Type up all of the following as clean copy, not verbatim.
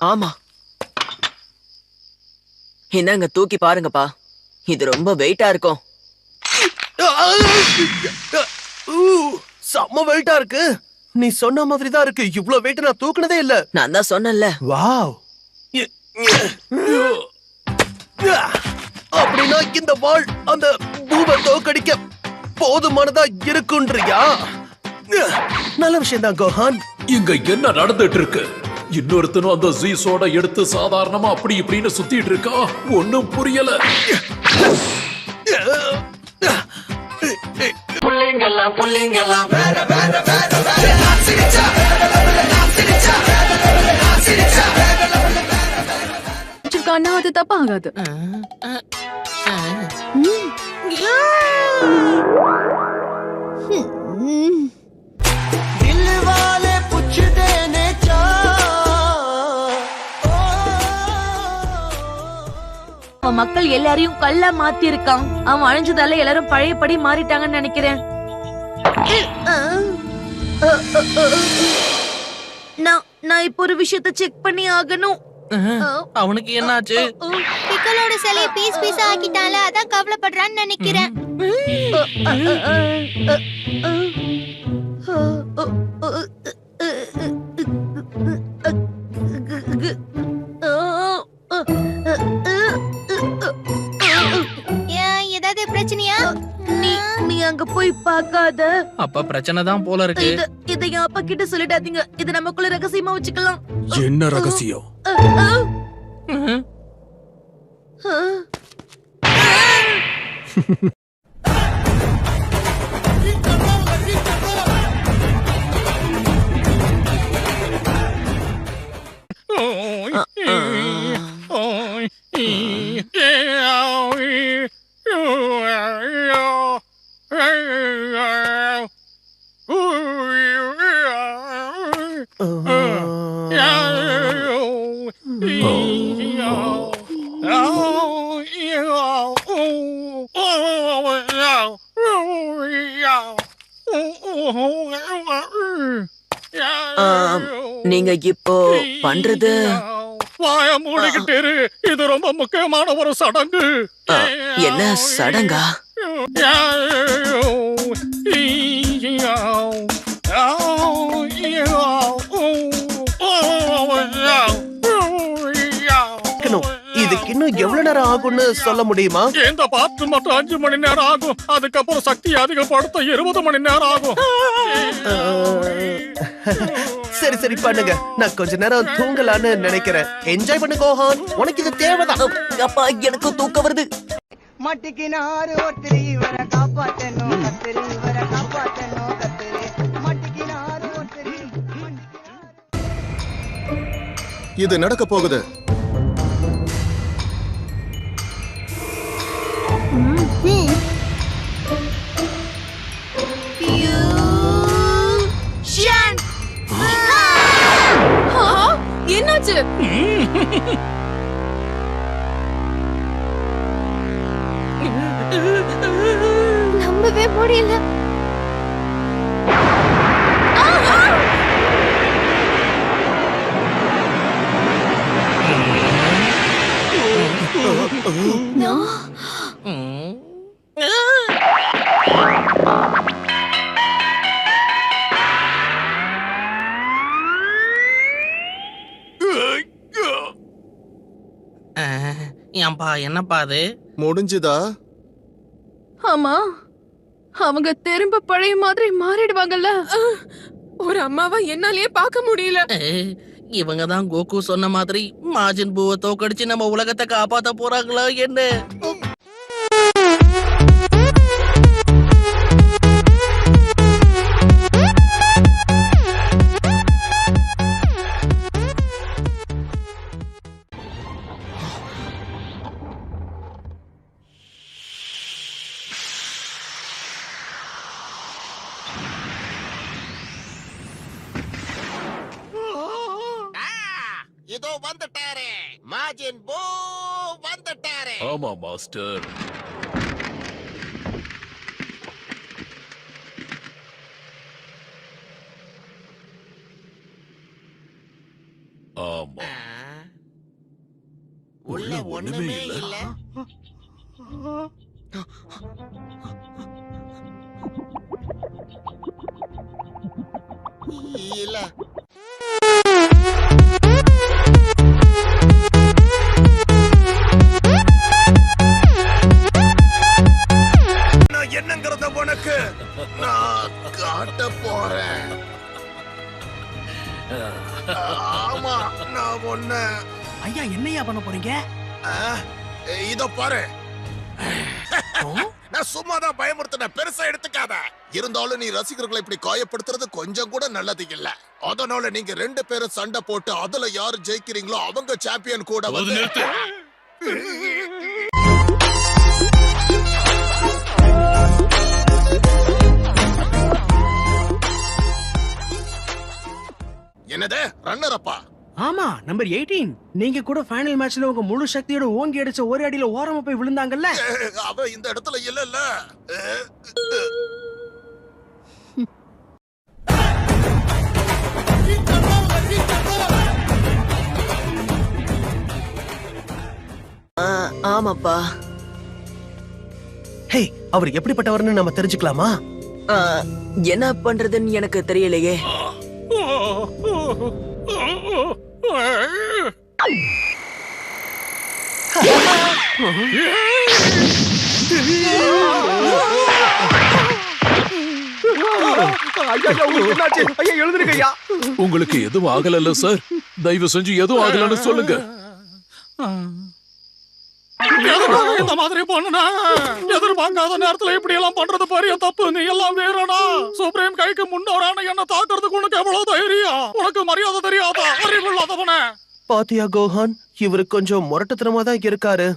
ஆமா, இந்தாங்க தூக்கி பாருங்கப்பா. இது ரொம்ப வெயிட்டா இருக்கும். செம்ம வெயிட்டா இருக்கு. நீ சொன்ன மாதிரி தான் இருக்கு. இவ்ளோ வெயிட் நான் தூக்குனதே இல்ல. நான் தான் சொன்னேன்ல. வாவ். அப்படின்னா இந்த வாள் அந்த பூவை தோக்கடிக்க போதுமானதா இருக்குன்றியா? நல்ல விஷயம் தான் கோஹான். இங்க என்ன நடந்துட்டு இருக்கு? இன்னொருத்தனும் அந்த ஜீஸோட எடுத்து சாதாரணமா அப்படி இப்படின்னு சுத்திட்டு இருக்கா. ஒன்னும் புரியல. அது தப்பாகாது. மக்கள் எல்லாரையும் கல்லா மாத்தி இருக்கான். அவன் அழிஞ்சதால எல்லாரும் பழையபடி மாறிட்டாங்கன்னு நினைக்கிறேன். நான் இப்போ ஒரு விஷயத்தை செக் பண்ணி ஆகணும். அவனுக்கு என்னாச்சு? பிக்கலோட சிலையை பீஸ் பீஸ் ஆக்கிட்டால, அதான் கவலைப்படுறான்னு நினைக்கிறேன். ஏதாவது பிரச்சனையா? நீ அங்க போய் பார்க்காத. அப்ப பிரச்சனை தான் போல இருக்கு. இதை என் அப்பா கிட்ட சொல்லிடாதீங்க. இதை நமக்குள்ள ரகசியமா வச்சுக்கலாம். என்ன ரகசியம்? நீங்க இப்போ பண்றது வாய மூடிக்கிட்டு இரு. இது ரொம்ப முக்கியமான ஒரு சடங்கு. என்ன சடங்கா? இதுக்கு இன்னும் எவ்வளவு நேரம் ஆகும்னு சொல்ல முடியுமா? இந்த பாட்டு மட்டும் 5 மணி நேரம் ஆகும். அதுக்கப்புறம் சக்தி அதிகப்படுத்த 20 மணி நேரம் ஆகும். சரி சரி பண்ணுங்க. நான் கொஞ்ச நேரம் தூங்கலான்னு நினைக்கிறேன். என்ஜாய் பண்ணு கோஹான். உனக்கு இது தேவைதான். அப்பா எனக்கு தூக்கம் வருது. மட்டிக்கினாரு ஒருத்தரி வர காப்பாத்தணும் கத்திரி வர காப்பாத்தணும் கத்திரி மட்டிக்கினாரு ஒருத்தரி. இது நடக்க போகுது. என்னாச்சு? நம்பவே முடியல. ஏன்பா என்னப்பா அது? முடிஞ்சுதா? ஆமா, அவங்க திரும்ப பழைய மாதிரி மாறிடுவாங்கல்ல. ஒரு அம்மாவா என்னாலயே பார்க்க முடியல. இவங்க தான் கோகு சொன்ன மாதிரி மாஜின் பூவை தோக்கடிச்சு நம்ம உலகத்தை காப்பாத்த போறாங்களா என்ன? இதோ வந்துட்டாரே மாஜின் பூ வந்துட்டாரே. ஆமா மாஸ்டர். ஆமா உள்ள ஒண்ணுமே இல்ல. இல்ல. நான் என்னங்கறத உனக்கு நான் காட்ட போறேன். ஆமா, நான் ஒன்ன ஐயா என்னையா பண்ண போறீங்க? இத பாரு. நான் சும்மா தான் பயமுறுத்தின, பெருசா எடுத்துக்காத. இருந்தாலும் நீ ரசிகர்களை இப்படி காயப்படுத்துறது கொஞ்சம் கூட நல்லது இல்ல. அதனால நீங்க 2 பேரும் சண்டை போட்டு அதுல யாரு ஜெயிக்கிறீங்களோ அவங்க சாம்பியன் கூட வந்து என்னது ரன்னர் அப்பா? ஆமா, நம்பர் 18. நீங்க கூட ஃபைனல் மேட்ச்ல உங்க முழு சக்தியோட ஓங்கி அடிச்ச ஒரே அடியில ஓரமா போய் விழுந்தாங்கல்ல. அவ இந்த இடத்துல இல்லல்ல. ஆமாப்பா. ஹே, அவர் எப்படிப்பட்டவர்னு நம்ம தெரிஞ்சுக்கலாமா? என்ன பண்றதுன்னு எனக்கு தெரியலையே. உங்களுக்கு எதுவும் ஆகலல்ல சார்? தயவு செஞ்சு எதுவும் ஆகலன்னு சொல்லுங்க. இந்த மாதிரி பண்ணனா எதிர்பார்க்காத நேரத்துல இப்படி எல்லாம் பண்றது பெரிய தப்பு. நீ எல்லாம் வேறடா. சுப்ரீம் கைக்கு முன்னோரான என்ன தாக்குறதுக்கு உனக்கு எவ்வளவு தைரியம்? உனக்கு மரியாதை தெரியாதா? அறிவில்லாதவனே. பாத்தியா கோஹான், இவரு கொஞ்சம் முரட்டுத்தனமா தான் இருக்காரு.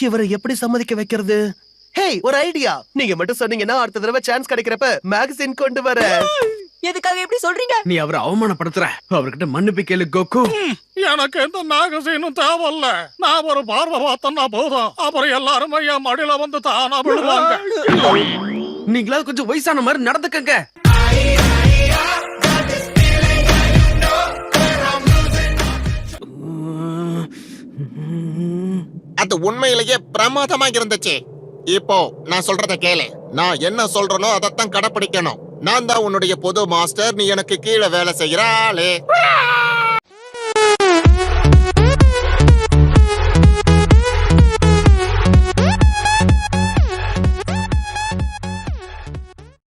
இவரை எப்படி சம்மதிக்க வைக்கிறது? ஹே, ஒரு ஐடியா. நீங்க மட்டும் சொன்னீங்கன்னா அடுத்த தடவை சான்ஸ் கிடைக்கிறப்ப மேகசின் கொண்டு வர. எதுக்காக எப்படி சொல்றீங்க? நீ அவரை அவமானப்படுத்துற. அவர்கிட்ட மன்னிப்பு கேளு கோகு. எனக்கு எந்த மேகசீனும் தேவையில்ல. நான் ஒரு பார்வை பார்த்தேன்னா போதும். அப்புறம் எல்லாரும் என் மடியில வந்து தானா விழுவாங்க. நீங்களாவது கொஞ்சம் வயசான மாதிரி நடந்துக்கங்க. அது உண்மையிலேயே பிரமாதமா இருந்துச்சு. இப்போ நான் சொல்றத கேளு. நான் என்ன சொல்றனோ அதைத்தான் கடைப்பிடிக்கணும். நான் தான் உன்னுடைய பொது மாஸ்டர். நீ எனக்கு கீழே வேலை செய்யற ஆளு.